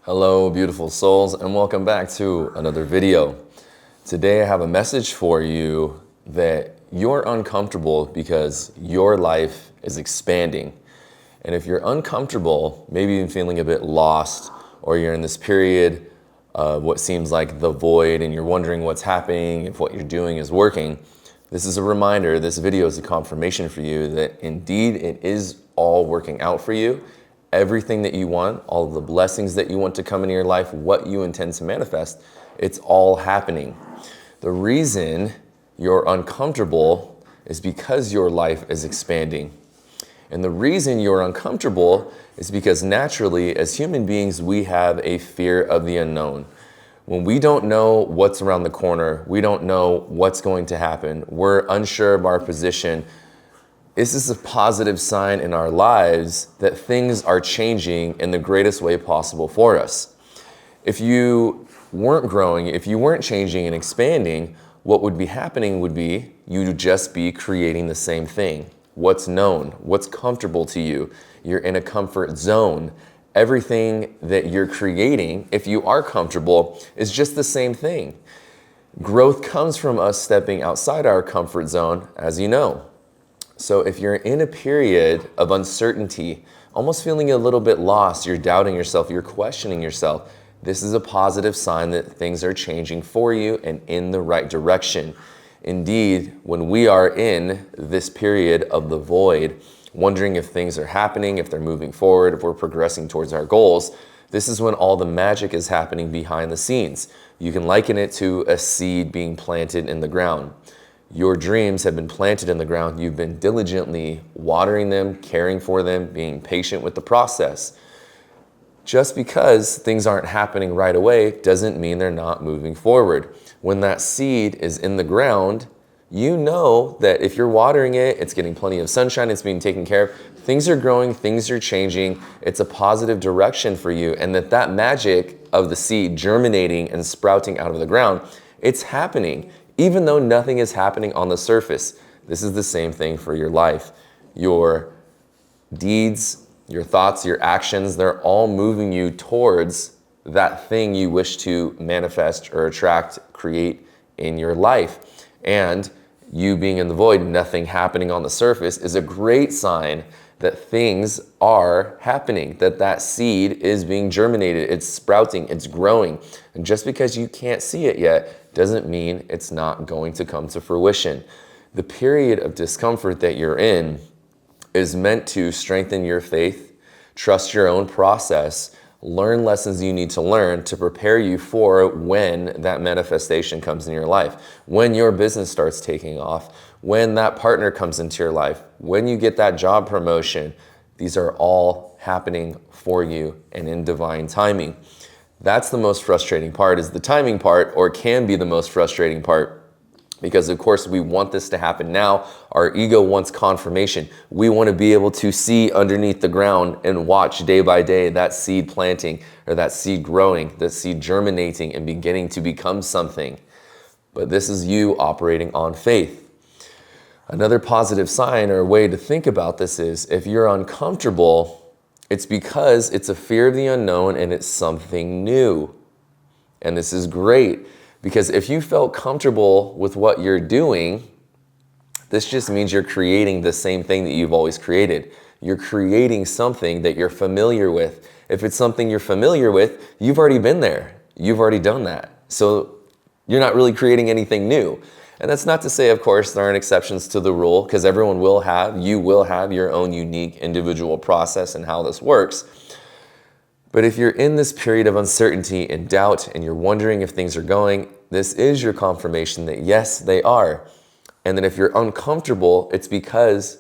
Hello, beautiful souls, and welcome back to another video. Today I have a message for you that you're uncomfortable because your life is expanding. And if you're uncomfortable, maybe even feeling a bit lost, or you're in this period of what seems like the void and you're wondering what's happening, if what you're doing is working, this is a reminder, this video is a confirmation for you that indeed it is all working out for you. Everything that you want, all of the blessings that you want to come into your life, what you intend to manifest, it's all happening. The reason you're uncomfortable is because your life is expanding. And the reason you're uncomfortable is because naturally, as human beings, we have a fear of the unknown. When we don't know what's around the corner, we don't know what's going to happen, we're unsure of our position, this is a positive sign in our lives that things are changing in the greatest way possible for us. If you weren't growing, if you weren't changing and expanding, what would be happening would be you'd just be creating the same thing. What's known, what's comfortable to you. You're in a comfort zone. Everything that you're creating, if you are comfortable, is just the same thing. Growth comes from us stepping outside our comfort zone, as you know. So if you're in a period of uncertainty, almost feeling a little bit lost, you're doubting yourself, you're questioning yourself, this is a positive sign that things are changing for you and in the right direction. Indeed, when we are in this period of the void, wondering if things are happening, if they're moving forward, if we're progressing towards our goals, this is when all the magic is happening behind the scenes. You can liken it to a seed being planted in the ground. Your dreams have been planted in the ground. You've been diligently watering them, caring for them, being patient with the process. Just because things aren't happening right away doesn't mean they're not moving forward. When that seed is in the ground, you know that if you're watering it, it's getting plenty of sunshine, it's being taken care of, things are growing, things are changing, it's a positive direction for you, and that magic of the seed germinating and sprouting out of the ground, it's happening. Even though nothing is happening on the surface, this is the same thing for your life. Your deeds, your thoughts, your actions, they're all moving you towards that thing you wish to manifest or attract, create in your life. And you being in the void, nothing happening on the surface, is a great sign that things are happening, that seed is being germinated, it's sprouting, it's growing. And just because you can't see it yet, doesn't mean it's not going to come to fruition. The period of discomfort that you're in is meant to strengthen your faith, trust your own process, learn lessons you need to learn to prepare you for when that manifestation comes in your life, when your business starts taking off, when that partner comes into your life, when you get that job promotion. These are all happening for you and in divine timing. That's the most frustrating part, is the timing part, or can be the most frustrating part, because of course we want this to happen now. Our ego wants confirmation. We want to be able to see underneath the ground and watch day by day that seed planting, or that seed growing, that seed germinating and beginning to become something. But this is you operating on faith. Another positive sign or way to think about this is if you're uncomfortable, it's because it's a fear of the unknown and it's something new. And this is great, because if you felt comfortable with what you're doing, this just means you're creating the same thing that you've always created. You're creating something that you're familiar with. If it's something you're familiar with, you've already been there. You've already done that. So you're not really creating anything new. And that's not to say, of course, there aren't exceptions to the rule, because everyone will have, you will have your own unique individual process and how this works. But if you're in this period of uncertainty and doubt and you're wondering if things are going, this is your confirmation that yes, they are. And then if you're uncomfortable, it's because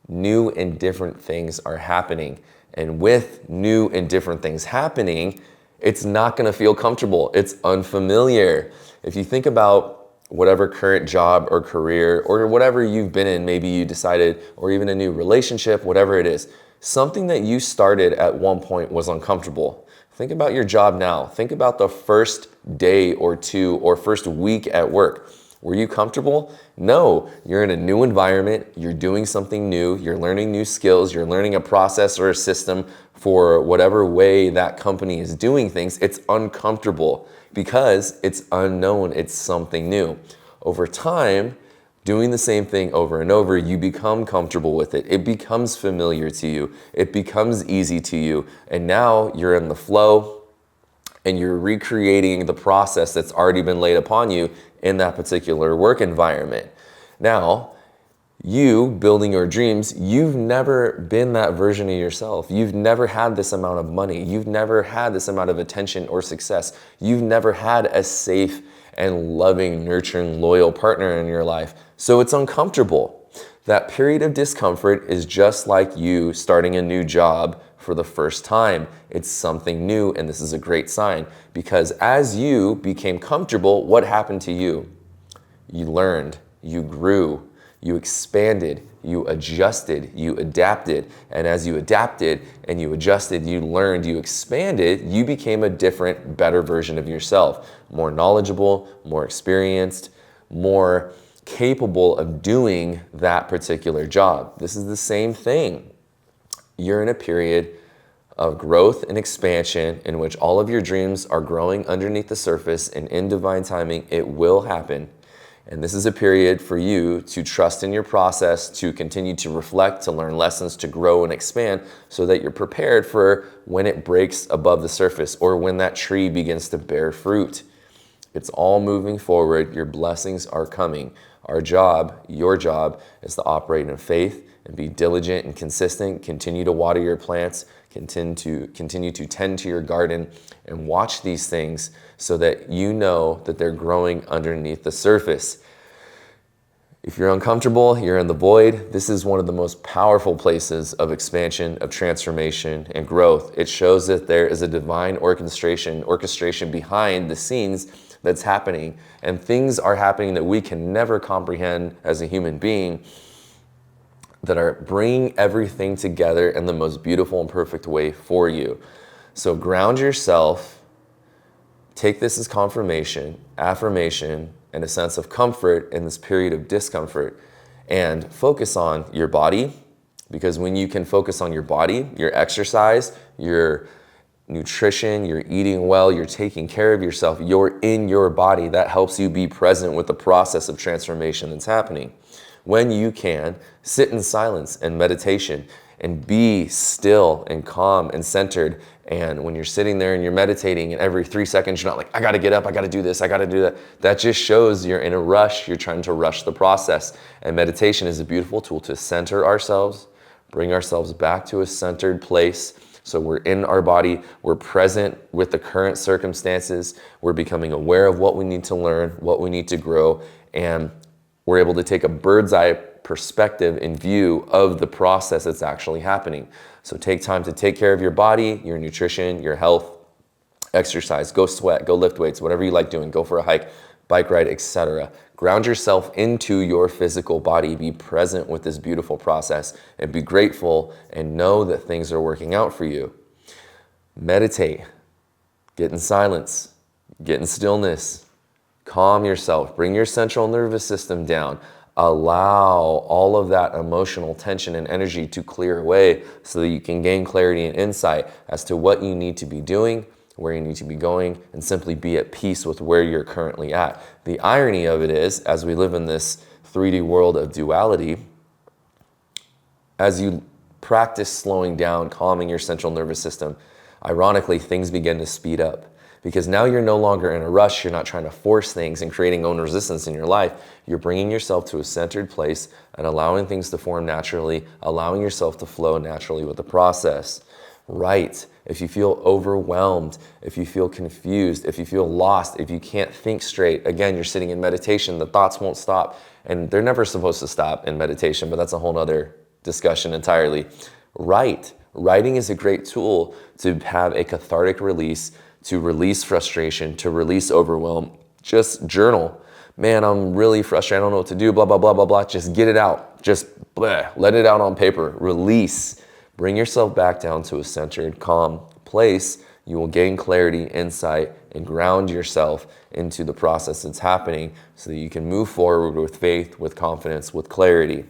new and different things are happening. And with new and different things happening, it's not going to feel comfortable. It's unfamiliar. If you think about whatever current job or career or whatever you've been in, maybe you decided, or even a new relationship, whatever it is, something that you started at one point was uncomfortable. Think about your job now. Think about the first day or two or first week at work. Were you comfortable? No, you're in a new environment, you're doing something new, you're learning new skills, you're learning a process or a system for whatever way that company is doing things. It's uncomfortable because it's unknown, it's something new. Over time, doing the same thing over and over, you become comfortable with it. It becomes familiar to you. It becomes easy to you. And now you're in the flow and you're recreating the process that's already been laid upon you in that particular work environment. Now, you building your dreams, you've never been that version of yourself. You've never had this amount of money. You've never had this amount of attention or success. You've never had a safe and loving, nurturing, loyal partner in your life. So it's uncomfortable. That period of discomfort is just like you starting a new job for the first time. It's something new, and this is a great sign because as you became comfortable, what happened to you? You learned, you grew, you expanded, you adjusted, you adapted. And as you adapted and you adjusted, you learned, you expanded, you became a different, better version of yourself. More knowledgeable, more experienced, more capable of doing that particular job. This is the same thing. You're in a period of growth and expansion in which all of your dreams are growing underneath the surface, and in divine timing, it will happen. And this is a period for you to trust in your process, to continue to reflect, to learn lessons, to grow and expand so that you're prepared for when it breaks above the surface or when that tree begins to bear fruit. It's all moving forward. Your blessings are coming. Our job, your job, is to operate in faith and be diligent and consistent. Continue to water your plants. Continue to tend to your garden and watch these things so that you know that they're growing underneath the surface. If you're uncomfortable, you're in the void. This is one of the most powerful places of expansion, of transformation, and growth. It shows that there is a divine orchestration behind the scenes that's happening, and things are happening that we can never comprehend as a human being, that are bringing everything together in the most beautiful and perfect way for you. So ground yourself, take this as confirmation, affirmation, and a sense of comfort in this period of discomfort, and focus on your body, because when you can focus on your body, your exercise, your nutrition, you're eating well, you're taking care of yourself, you're in your body, that helps you be present with the process of transformation that's happening. When you can, sit in silence and meditation and be still and calm and centered. And when you're sitting there and you're meditating and every 3 seconds you're not like, I gotta get up, I gotta do this, I gotta do that. That just shows you're in a rush, you're trying to rush the process. And meditation is a beautiful tool to center ourselves, bring ourselves back to a centered place. So we're in our body, we're present with the current circumstances, we're becoming aware of what we need to learn, what we need to grow, and we're able to take a bird's eye perspective and view of the process that's actually happening. So take time to take care of your body, your nutrition, your health, exercise, go sweat, go lift weights, whatever you like doing, go for a hike, bike ride, etc. Ground yourself into your physical body, be present with this beautiful process, and be grateful and know that things are working out for you. Meditate, get in silence, get in stillness. Calm yourself, bring your central nervous system down, allow all of that emotional tension and energy to clear away so that you can gain clarity and insight as to what you need to be doing, where you need to be going, and simply be at peace with where you're currently at. The irony of it is, as we live in this 3D world of duality, as you practice slowing down, calming your central nervous system, ironically, things begin to speed up. Because now you're no longer in a rush, you're not trying to force things and creating own resistance in your life. You're bringing yourself to a centered place and allowing things to form naturally, allowing yourself to flow naturally with the process. Right, if you feel overwhelmed, if you feel confused, if you feel lost, if you can't think straight, again, you're sitting in meditation, the thoughts won't stop. And they're never supposed to stop in meditation, but that's a whole nother discussion entirely. Writing is a great tool to have a cathartic release, to release frustration, to release overwhelm. Just journal. Man, I'm really frustrated. I don't know what to do, blah, blah, blah, blah, blah. Just get it out. Just let it out on paper. Release. Bring yourself back down to a centered, calm place. you will gain clarity, insight, and ground yourself into the process that's happening so that you can move forward with faith, with confidence, with clarity.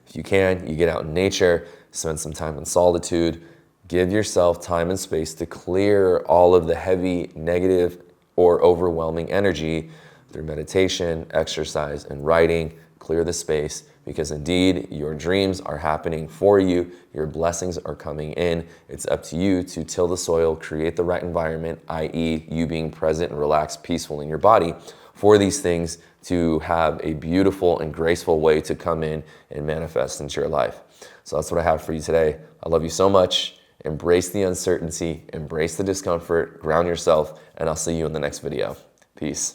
If you can, you get out in nature, spend some time in solitude, give yourself time and space to clear all of the heavy, negative, or overwhelming energy through meditation, exercise, and writing. Clear the space, because indeed your dreams are happening for you. Your blessings are coming in. It's up to you to till the soil, create the right environment, i.e. you being present and relaxed, peaceful in your body, for these things to have a beautiful and graceful way to come in and manifest into your life. So that's what I have for you today. I love you so much. Embrace the uncertainty, embrace the discomfort, ground yourself, and I'll see you in the next video. Peace.